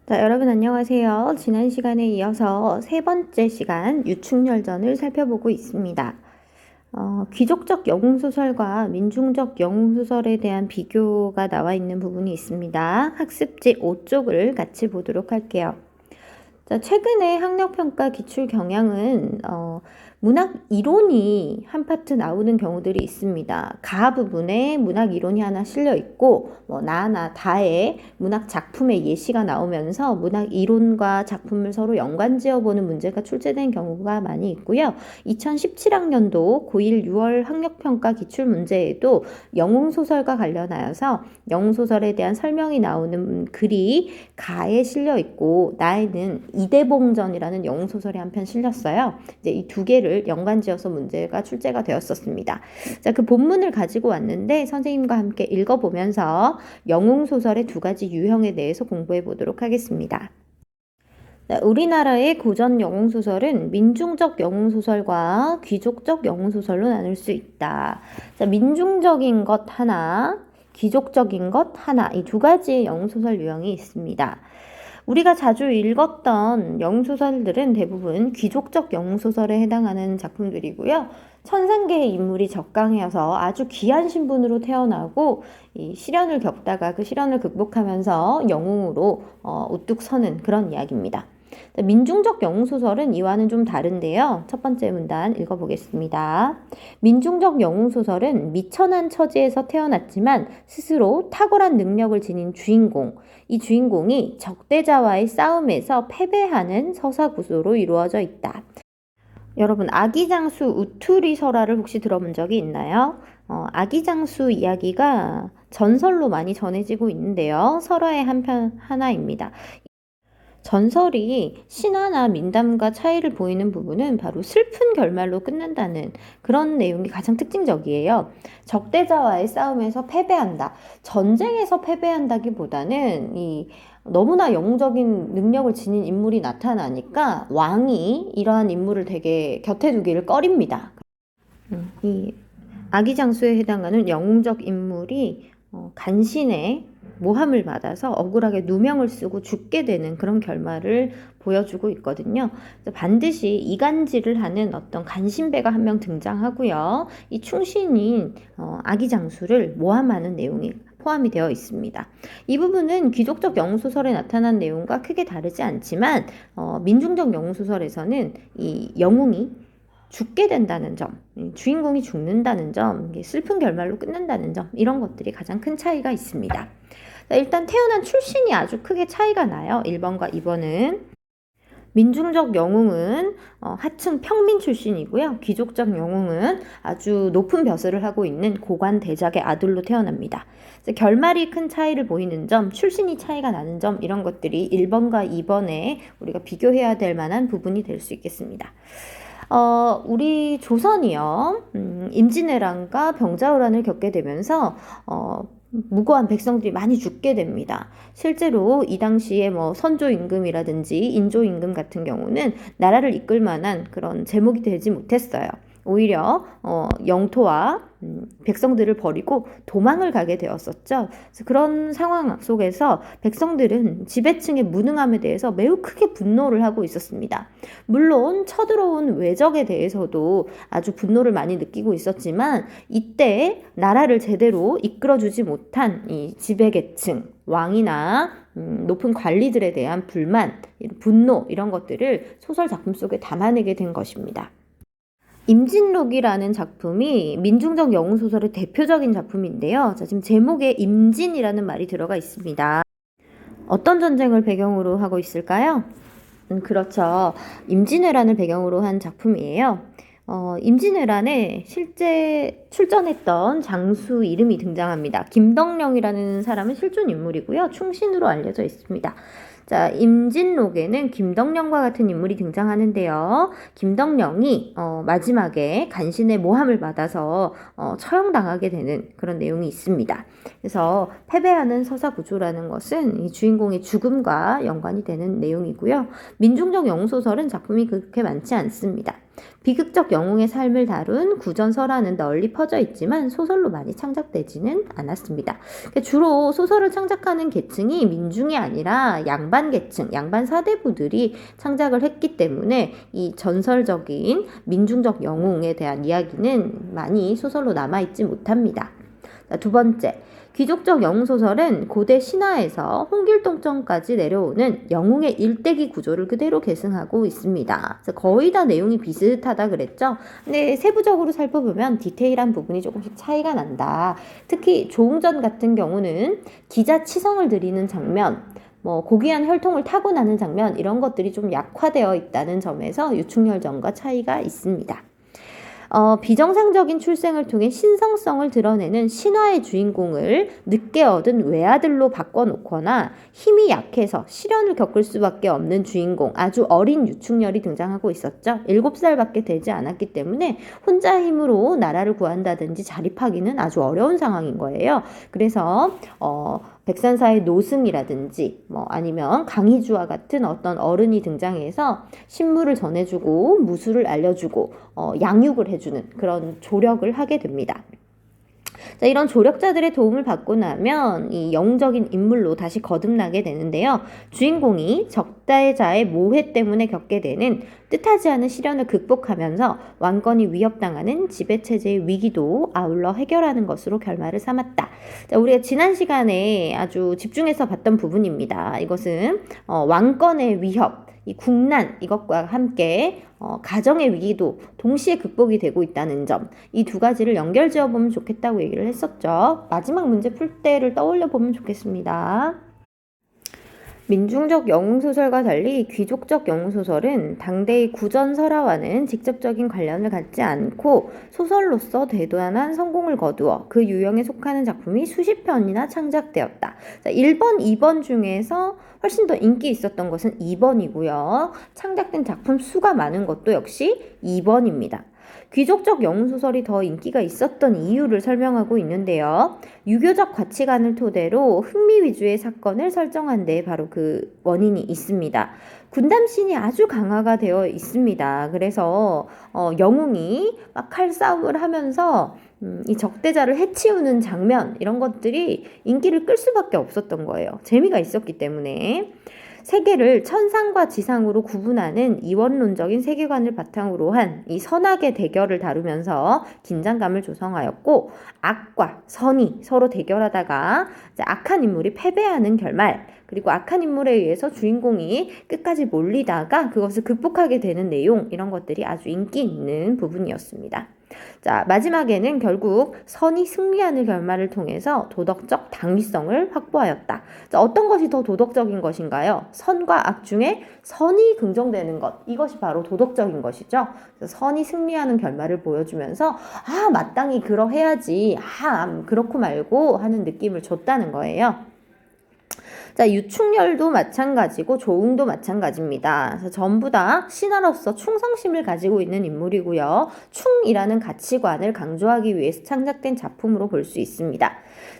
자, 여러분 안녕하세요. 지난 시간에 이어서 세 번째 시간 유충열전을 살펴보고 있습니다. 귀족적 영웅소설과 민중적 영웅소설에 대한 비교가 나와 있는 부분이 있습니다. 학습지 5쪽을 같이 보도록 할게요. 자, 최근에 학력평가 기출 경향은 문학 이론이 한 파트 나오는 경우들이 있습니다. 가 부분에 문학 이론이 하나 실려 있고 나나 다의 문학 작품의 예시가 나오면서 문학 이론과 작품을 서로 연관지어보는 문제가 출제된 경우가 많이 있고요. 2017학년도 고1 6월 학력평가 기출 문제에도 영웅소설과 관련하여서 영웅소설에 대한 설명이 나오는 글이 가에 실려 있고 나에는 이대봉전이라는 영웅소설이 한 편 실렸어요. 이제 이 두 개를 연관지어서 문제가 출제가 되었었습니다. 자, 그 본문을 가지고 왔는데 선생님과 함께 읽어보면서 영웅소설의 두 가지 유형에 대해서 공부해 보도록 하겠습니다. 우리나라의 고전 영웅소설은 민중적 영웅소설과 귀족적 영웅소설로 나눌 수 있다. 자, 민중적인 것 하나, 귀족적인 것 하나, 이 두 가지의 영웅소설 유형이 있습니다. 우리가 자주 읽었던 영웅소설들은 대부분 귀족적 영웅소설에 해당하는 작품들이고요. 천상계의 인물이 적강해서 아주 귀한 신분으로 태어나고 이 시련을 겪다가 그 시련을 극복하면서 영웅으로 우뚝 서는 그런 이야기입니다. 민중적 영웅소설은 이와는 좀 다른데요. 첫 번째 문단 읽어보겠습니다. 민중적 영웅소설은 미천한 처지에서 태어났지만 스스로 탁월한 능력을 지닌 주인공, 이 주인공이 적대자와의 싸움에서 패배하는 서사구조로 이루어져 있다. 여러분, 아기장수 우투리 설화를 혹시 들어본 적이 있나요? 아기장수 이야기가 전설로 많이 전해지고 있는데요. 설화의 한편 하나입니다. 전설이 신화나 민담과 차이를 보이는 부분은 바로 슬픈 결말로 끝난다는 그런 내용이 가장 특징적이에요. 적대자와의 싸움에서 패배한다. 전쟁에서 패배한다기보다는 너무나 영웅적인 능력을 지닌 인물이 나타나니까 왕이 이러한 인물을 되게 곁에 두기를 꺼립니다. 이 아기장수에 해당하는 영웅적 인물이 간신의 모함을 받아서 억울하게 누명을 쓰고 죽게 되는 그런 결말을 보여주고 있거든요. 반드시 이간질을 하는 어떤 간신배가 한 명 등장하고요. 이 충신인 아기장수를 모함하는 내용이 포함이 되어 있습니다. 이 부분은 귀족적 영웅소설에 나타난 내용과 크게 다르지 않지만 민중적 영웅소설에서는 이 영웅이 죽게 된다는 점, 주인공이 죽는다는 점, 슬픈 결말로 끝난다는 점, 이런 것들이 가장 큰 차이가 있습니다. 자, 일단 태어난 출신이 아주 크게 차이가 나요. 1번과 2번은. 민중적 영웅은 하층 평민 출신이고요. 귀족적 영웅은 아주 높은 벼슬을 하고 있는 고관 대작의 아들로 태어납니다. 결말이 큰 차이를 보이는 점, 출신이 차이가 나는 점, 이런 것들이 1번과 2번에 우리가 비교해야 될 만한 부분이 될 수 있겠습니다. 우리 조선이요, 임진왜란과 병자호란을 겪게 되면서, 무고한 백성들이 많이 죽게 됩니다. 실제로 이 당시에 선조 임금이라든지 인조 임금 같은 경우는 나라를 이끌 만한 그런 제목이 되지 못했어요. 오히려 영토와 백성들을 버리고 도망을 가게 되었었죠. 그래서 그런 상황 속에서 백성들은 지배층의 무능함에 대해서 매우 크게 분노를 하고 있었습니다. 물론 쳐들어온 외적에 대해서도 아주 분노를 많이 느끼고 있었지만 이때 나라를 제대로 이끌어주지 못한 이 지배계층, 왕이나 높은 관리들에 대한 불만, 분노, 이런 것들을 소설 작품 속에 담아내게 된 것입니다. 임진록이라는 작품이 민중적 영웅소설의 대표적인 작품인데요. 자, 지금 제목에 임진이라는 말이 들어가 있습니다. 어떤 전쟁을 배경으로 하고 있을까요? 그렇죠. 임진왜란을 배경으로 한 작품이에요. 임진왜란에 실제 출전했던 장수 이름이 등장합니다. 김덕령이라는 사람은 실존 인물이고요. 충신으로 알려져 있습니다. 자, 임진록에는 김덕령과 같은 인물이 등장하는데요. 김덕령이 마지막에 간신의 모함을 받아서 처형당하게 되는 그런 내용이 있습니다. 그래서 패배하는 서사구조라는 것은 이 주인공의 죽음과 연관이 되는 내용이고요. 민중적 영웅소설은 작품이 그렇게 많지 않습니다. 비극적 영웅의 삶을 다룬 구전설화는 널리 퍼져 퍼져 있지만 소설로 많이 창작되지는 않았습니다. 주로 소설을 창작하는 계층이 민중이 아니라 양반 계층, 양반 사대부들이 창작을 했기 때문에 이 전설적인 민중적 영웅에 대한 이야기는 많이 소설로 남아있지 못합니다. 자, 두 번째, 귀족적 영웅소설은 고대 신화에서 홍길동전까지 내려오는 영웅의 일대기 구조를 그대로 계승하고 있습니다. 거의 다 내용이 비슷하다 그랬죠? 근데 세부적으로 살펴보면 디테일한 부분이 조금씩 차이가 난다. 특히 조웅전 같은 경우는 기자 치성을 드리는 장면, 고귀한 혈통을 타고 나는 장면, 이런 것들이 좀 약화되어 있다는 점에서 유충열전과 차이가 있습니다. 비정상적인 출생을 통해 신성성을 드러내는 신화의 주인공을 늦게 얻은 외아들로 바꿔놓거나 힘이 약해서 시련을 겪을 수밖에 없는 주인공, 아주 어린 유충열이 등장하고 있었죠. 7살밖에 되지 않았기 때문에 혼자 힘으로 나라를 구한다든지 자립하기는 아주 어려운 상황인 거예요. 그래서 백산사의 노승이라든지 아니면 강희주와 같은 어떤 어른이 등장해서 신무를 전해주고 무술을 알려주고 양육을 해주는 그런 조력을 하게 됩니다. 자, 이런 조력자들의 도움을 받고 나면 이 영웅적인 인물로 다시 거듭나게 되는데요. 주인공이 적대자의 모해 때문에 겪게 되는 뜻하지 않은 시련을 극복하면서 왕권이 위협당하는 지배체제의 위기도 아울러 해결하는 것으로 결말을 삼았다. 자, 우리가 지난 시간에 아주 집중해서 봤던 부분입니다. 이것은 왕권의 위협, 이 국난, 이것과 함께 가정의 위기도 동시에 극복이 되고 있다는 점, 이 두 가지를 연결지어 보면 좋겠다고 얘기를 했었죠. 마지막 문제 풀 때를 떠올려 보면 좋겠습니다. 민중적 영웅소설과 달리 귀족적 영웅소설은 당대의 구전설화와는 직접적인 관련을 갖지 않고 소설로서 대단한 성공을 거두어 그 유형에 속하는 작품이 수십 편이나 창작되었다. 자, 1번, 2번 중에서 훨씬 더 인기 있었던 것은 2번이고요. 창작된 작품 수가 많은 것도 역시 2번입니다. 귀족적 영웅소설이 더 인기가 있었던 이유를 설명하고 있는데요. 유교적 가치관을 토대로 흥미 위주의 사건을 설정한 데 바로 그 원인이 있습니다. 군담신이 아주 강화가 되어 있습니다. 그래서 영웅이 막 칼싸움을 하면서 이 적대자를 해치우는 장면, 이런 것들이 인기를 끌 수밖에 없었던 거예요. 재미가 있었기 때문에. 세계를 천상과 지상으로 구분하는 이원론적인 세계관을 바탕으로 한 이 선악의 대결을 다루면서 긴장감을 조성하였고, 악과 선이 서로 대결하다가 악한 인물이 패배하는 결말, 그리고 악한 인물에 의해서 주인공이 끝까지 몰리다가 그것을 극복하게 되는 내용, 이런 것들이 아주 인기 있는 부분이었습니다. 자, 마지막에는 결국 선이 승리하는 결말을 통해서 도덕적 당위성을 확보하였다. 자, 어떤 것이 더 도덕적인 것인가요? 선과 악 중에 선이 긍정되는 것, 이것이 바로 도덕적인 것이죠. 그래서 선이 승리하는 결말을 보여주면서 마땅히 그러해야지, 그렇고 말고 하는 느낌을 줬다는 거예요. 자, 유충열도 마찬가지고 조웅도 마찬가지입니다. 그래서 전부 다 신하로서 충성심을 가지고 있는 인물이고요. 충이라는 가치관을 강조하기 위해서 창작된 작품으로 볼 수 있습니다.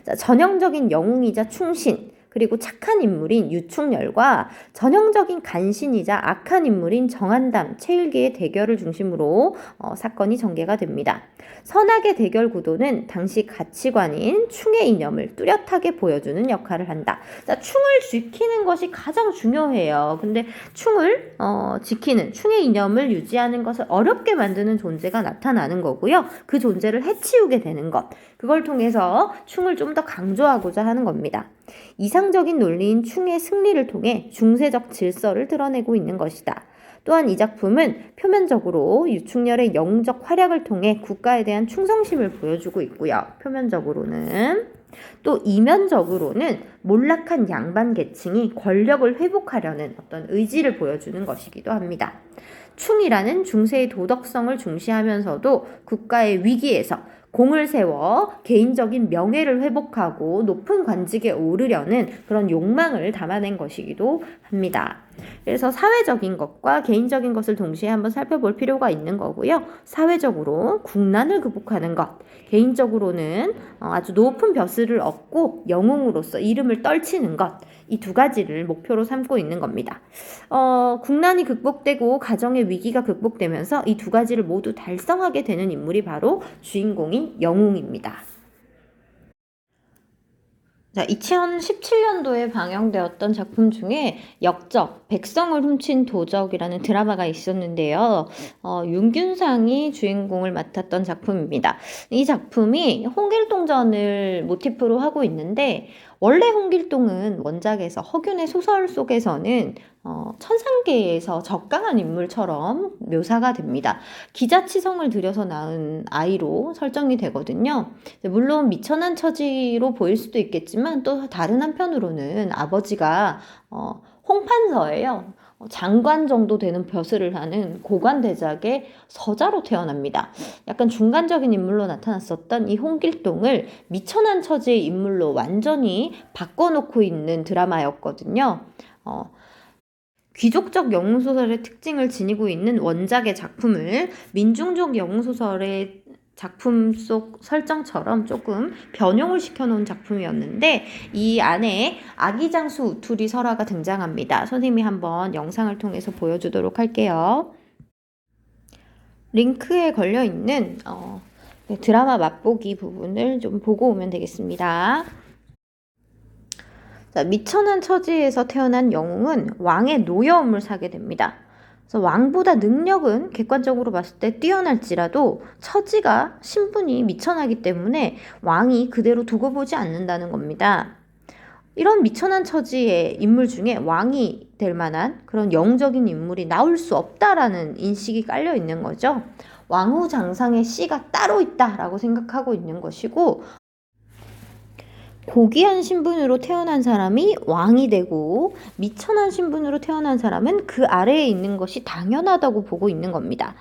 자, 전형적인 영웅이자 충신, 그리고 착한 인물인 유충열과 전형적인 간신이자 악한 인물인 정한담, 최일기의 대결을 중심으로 사건이 전개가 됩니다. 선악의 대결 구도는 당시 가치관인 충의 이념을 뚜렷하게 보여주는 역할을 한다. 자, 충을 지키는 것이 가장 중요해요. 근데 충을 지키는, 충의 이념을 유지하는 것을 어렵게 만드는 존재가 나타나는 거고요. 그 존재를 해치우게 되는 것, 그걸 통해서 충을 좀 더 강조하고자 하는 겁니다. 이상적인 논리인 충의 승리를 통해 중세적 질서를 드러내고 있는 것이다. 또한 이 작품은 표면적으로 유충열의 영웅적 활약을 통해 국가에 대한 충성심을 보여주고 있고요. 표면적으로는. 또 이면적으로는 몰락한 양반 계층이 권력을 회복하려는 어떤 의지를 보여주는 것이기도 합니다. 충이라는 중세의 도덕성을 중시하면서도 국가의 위기에서 공을 세워 개인적인 명예를 회복하고 높은 관직에 오르려는 그런 욕망을 담아낸 것이기도 합니다. 그래서 사회적인 것과 개인적인 것을 동시에 한번 살펴볼 필요가 있는 거고요. 사회적으로 국난을 극복하는 것, 개인적으로는 아주 높은 벼슬을 얻고 영웅으로서 이름을 힘을 떨치는 것, 이 두 가지를 목표로 삼고 있는 겁니다. 국난이 극복되고 가정의 위기가 극복되면서 이 두 가지를 모두 달성하게 되는 인물이 바로 주인공인 영웅입니다. 자, 2017년도에 방영되었던 작품 중에 역적, 백성을 훔친 도적이라는 드라마가 있었는데요. 윤균상이 주인공을 맡았던 작품입니다. 이 작품이 홍길동전을 모티프로 하고 있는데, 원래 홍길동은 원작에서 허균의 소설 속에서는 천상계에서 적강한 인물처럼 묘사가 됩니다. 기자치성을 들여서 낳은 아이로 설정이 되거든요. 물론 미천한 처지로 보일 수도 있겠지만 또 다른 한편으로는 아버지가 홍판서예요. 장관 정도 되는 벼슬을 하는 고관대작의 서자로 태어납니다. 약간 중간적인 인물로 나타났었던 이 홍길동을 미천한 처지의 인물로 완전히 바꿔놓고 있는 드라마였거든요. 귀족적 영웅소설의 특징을 지니고 있는 원작의 작품을 민중적 영웅소설의 작품 속 설정처럼 조금 변형을 시켜놓은 작품이었는데, 이 안에 아기장수 우투리 설화가 등장합니다. 선생님이 한번 영상을 통해서 보여주도록 할게요. 링크에 걸려있는 드라마 맛보기 부분을 좀 보고 오면 되겠습니다. 자, 미천한 처지에서 태어난 영웅은 왕의 노여움을 사게 됩니다. 그래서 왕보다 능력은 객관적으로 봤을 때 뛰어날지라도 처지가 신분이 미천하기 때문에 왕이 그대로 두고 보지 않는다는 겁니다. 이런 미천한 처지의 인물 중에 왕이 될 만한 그런 영웅적인 인물이 나올 수 없다라는 인식이 깔려 있는 거죠. 왕후장상의 씨가 따로 있다라고 생각하고 있는 것이고, 고귀한 신분으로 태어난 사람이 왕이 되고 미천한 신분으로 태어난 사람은 그 아래에 있는 것이 당연하다고 보고 있는 겁니다.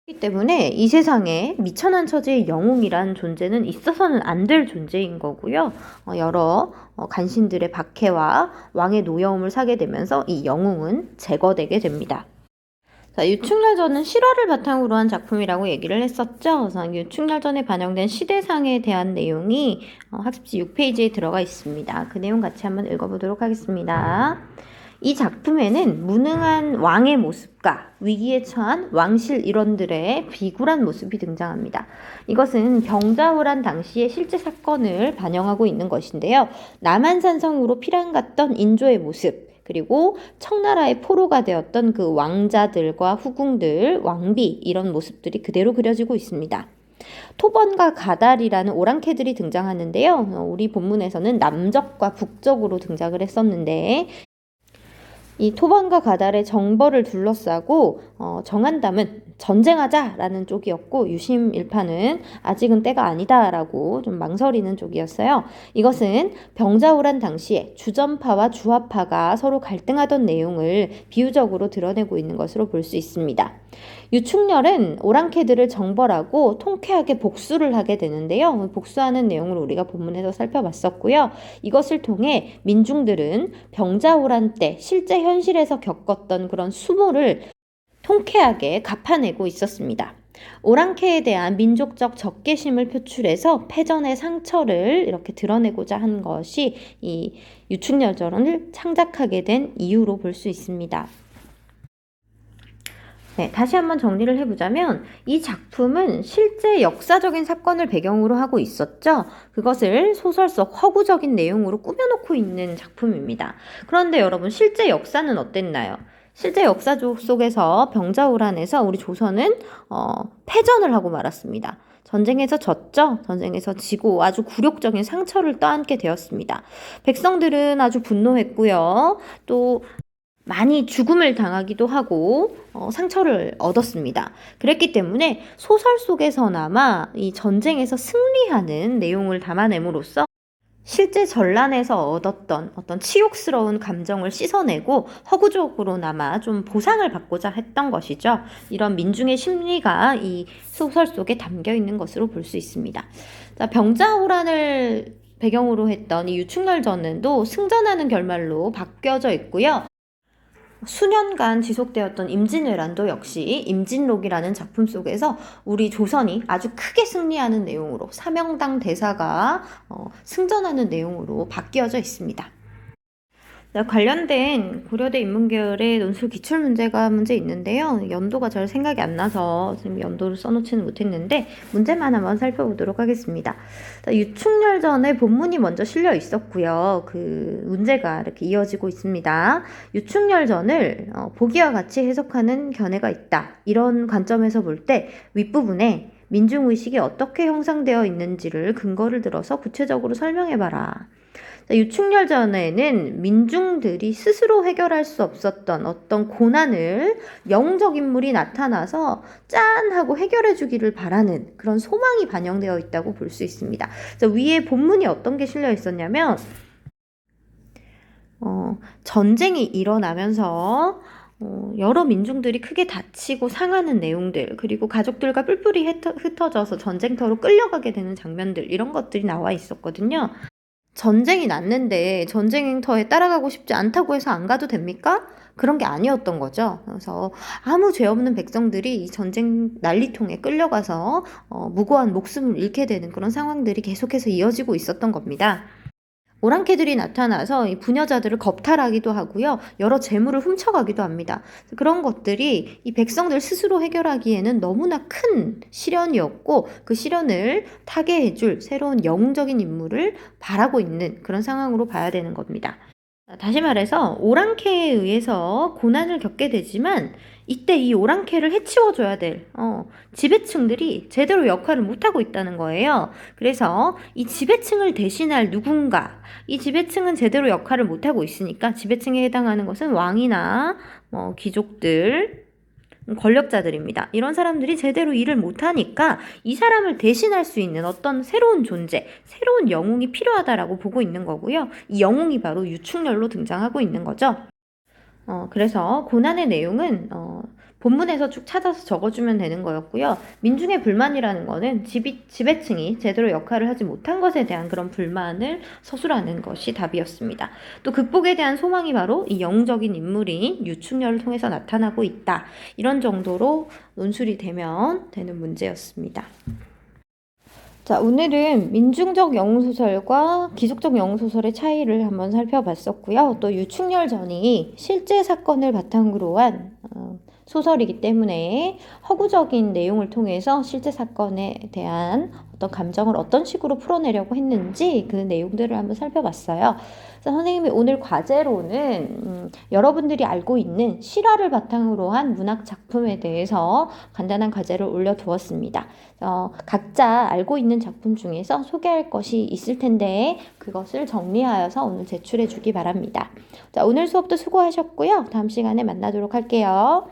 그렇기 때문에 이 세상에 미천한 처지의 영웅이란 존재는 있어서는 안 될 존재인 거고요. 여러 간신들의 박해와 왕의 노여움을 사게 되면서 이 영웅은 제거되게 됩니다. 자, 유충열전은 실화를 바탕으로 한 작품이라고 얘기를 했었죠. 그래서 유충열전에 반영된 시대상에 대한 내용이 학습지 6페이지에 들어가 있습니다. 그 내용 같이 한번 읽어보도록 하겠습니다. 이 작품에는 무능한 왕의 모습과 위기에 처한 왕실 일원들의 비굴한 모습이 등장합니다. 이것은 병자호란 당시의 실제 사건을 반영하고 있는 것인데요. 남한산성으로 피랑 갔던 인조의 모습, 그리고 청나라의 포로가 되었던 그 왕자들과 후궁들, 왕비, 이런 모습들이 그대로 그려지고 있습니다. 토번과 가달이라는 오랑캐들이 등장하는데요. 우리 본문에서는 남적과 북적으로 등장을 했었는데, 이 토번과 가달의 정벌을 둘러싸고 정한담은 전쟁하자라는 쪽이었고, 유심일파는 아직은 때가 아니다라고 좀 망설이는 쪽이었어요. 이것은 병자호란 당시에 주전파와 주화파가 서로 갈등하던 내용을 비유적으로 드러내고 있는 것으로 볼 수 있습니다. 유충렬은 오랑캐들을 정벌하고 통쾌하게 복수를 하게 되는데요. 복수하는 내용을 우리가 본문에서 살펴봤었고요. 이것을 통해 민중들은 병자호란 때 실제 현실에서 겪었던 그런 수모를 통쾌하게 갚아내고 있었습니다. 오랑캐에 대한 민족적 적개심을 표출해서 패전의 상처를 이렇게 드러내고자 한 것이 이 유충열전을 창작하게 된 이유로 볼 수 있습니다. 네, 다시 한번 정리를 해보자면 이 작품은 실제 역사적인 사건을 배경으로 하고 있었죠. 그것을 소설 속 허구적인 내용으로 꾸며놓고 있는 작품입니다. 그런데 여러분, 실제 역사는 어땠나요? 실제 역사 속에서 병자호란에서 우리 조선은 패전을 하고 말았습니다. 전쟁에서 졌죠. 전쟁에서 지고 아주 굴욕적인 상처를 떠안게 되었습니다. 백성들은 아주 분노했고요. 또 많이 죽음을 당하기도 하고 상처를 얻었습니다. 그랬기 때문에 소설 속에서나마 이 전쟁에서 승리하는 내용을 담아냄으로써 실제 전란에서 얻었던 어떤 치욕스러운 감정을 씻어내고 허구적으로나마 좀 보상을 받고자 했던 것이죠. 이런 민중의 심리가 이 소설 속에 담겨 있는 것으로 볼 수 있습니다. 자, 병자호란을 배경으로 했던 이 유충렬전도 승전하는 결말로 바뀌어져 있고요. 수년간 지속되었던 임진왜란도 역시 임진록이라는 작품 속에서 우리 조선이 아주 크게 승리하는 내용으로 사명당 대사가 승전하는 내용으로 바뀌어져 있습니다. 관련된 고려대 인문계열의 논술 기출문제가 문제 있는데요. 연도가 잘 생각이 안 나서 지금 연도를 써놓지는 못했는데 문제만 한번 살펴보도록 하겠습니다. 유충렬전에 본문이 먼저 실려 있었고요. 그 문제가 이렇게 이어지고 있습니다. 유충렬전을 보기와 같이 해석하는 견해가 있다. 이런 관점에서 볼 때 윗부분에 민중의식이 어떻게 형성되어 있는지를 근거를 들어서 구체적으로 설명해봐라. 유충렬전에는 민중들이 스스로 해결할 수 없었던 어떤 고난을 영적 인물이 나타나서 짠 하고 해결해 주기를 바라는 그런 소망이 반영되어 있다고 볼 수 있습니다. 위에 본문이 어떤 게 실려 있었냐면 전쟁이 일어나면서 여러 민중들이 크게 다치고 상하는 내용들, 그리고 가족들과 뿔뿔이 흩어져서 전쟁터로 끌려가게 되는 장면들, 이런 것들이 나와 있었거든요. 전쟁이 났는데 전쟁터에 따라가고 싶지 않다고 해서 안 가도 됩니까? 그런 게 아니었던 거죠. 그래서 아무 죄 없는 백성들이 이 전쟁 난리통에 끌려가서 무고한 목숨을 잃게 되는 그런 상황들이 계속해서 이어지고 있었던 겁니다. 오랑캐들이 나타나서 이 부녀자들을 겁탈하기도 하고요. 여러 재물을 훔쳐가기도 합니다. 그런 것들이 이 백성들 스스로 해결하기에는 너무나 큰 시련이었고 그 시련을 타개해줄 새로운 영웅적인 인물을 바라고 있는 그런 상황으로 봐야 되는 겁니다. 다시 말해서 오랑캐에 의해서 고난을 겪게 되지만 이때 이 오랑캐를 해치워줘야 될 지배층들이 제대로 역할을 못하고 있다는 거예요. 그래서 이 지배층을 대신할 누군가, 이 지배층은 제대로 역할을 못하고 있으니까 지배층에 해당하는 것은 왕이나 귀족들, 권력자들입니다. 이런 사람들이 제대로 일을 못하니까 이 사람을 대신할 수 있는 어떤 새로운 존재, 새로운 영웅이 필요하다라고 보고 있는 거고요. 이 영웅이 바로 유충렬로 등장하고 있는 거죠. 그래서 고난의 내용은 본문에서 쭉 찾아서 적어주면 되는 거였고요. 민중의 불만이라는 거는 지배층이 제대로 역할을 하지 못한 것에 대한 그런 불만을 서술하는 것이 답이었습니다. 또 극복에 대한 소망이 바로 이 영웅적인 인물인 유충렬을 통해서 나타나고 있다. 이런 정도로 논술이 되면 되는 문제였습니다. 자, 오늘은 민중적 영웅소설과 기속적 영웅소설의 차이를 한번 살펴봤었고요. 또 유충렬전이 실제 사건을 바탕으로 한 소설이기 때문에 허구적인 내용을 통해서 실제 사건에 대한 어떤 감정을 어떤 식으로 풀어내려고 했는지 그 내용들을 한번 살펴봤어요. 그래서 선생님이 오늘 과제로는 여러분들이 알고 있는 실화를 바탕으로 한 문학 작품에 대해서 간단한 과제를 올려두었습니다. 각자 알고 있는 작품 중에서 소개할 것이 있을 텐데 그것을 정리하여서 오늘 제출해 주기 바랍니다. 자, 오늘 수업도 수고하셨고요. 다음 시간에 만나도록 할게요.